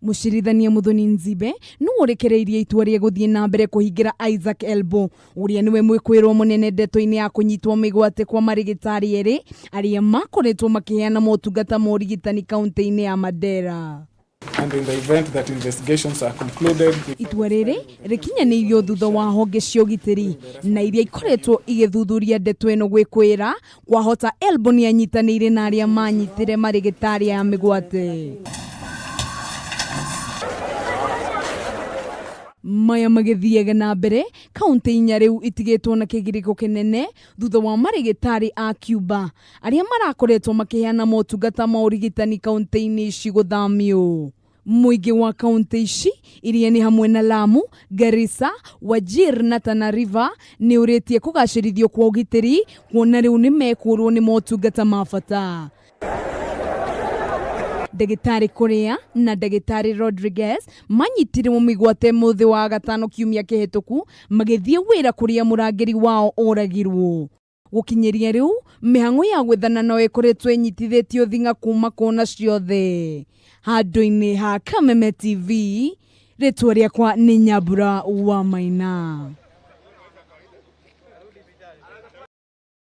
Mushirithania Muthoni Nzibe no urekereirie itua ria guthie na mbere kuhingira Isaac Elbo uria niwe mwikwirwo munene ndeto-ini ya kunyitwo migwate kwa marigitari eri aria makoretwo makiheana motungata ma urigitani kaunti-ini ya Mandera. And in the event that investigations are concluded, itua riri rikinyanirio thutha wa honge cia ugitiri na iria ikoretwo igithuthuria ndeto ino gwikwira kwahota Elbo ni anyitanire na aria manyitire marigitari ya migwate. Maya magithiaga na mbere kaunti inya riu itigitwo na kigiriko kinene thutha wa marigitari a Cuba aria marakoretwo makiheana motungata ma urigitani kaunti-ini ici guthamio. Muingi wa kaunti ici iria ni hamwe na Lamu, Garissa, Wajir na Tana River ni uritie kugacirithio kwa ugitiri kuona riu ni mekurwo ni motungata ma bata. Ndagitari Korea na Ndagitari Rodriguez manyitire mu migwate muthi wa gatano kiumia kihituku magithie wira kuria murangiri wao oragirwo. Gukinyeria riu mihango ya gwethana no ikoretwo inyitithitio thinga kuma kona ciothe. Handu-ini ha Kameme TV ritwa riakwa ni Nyambura wa Maina.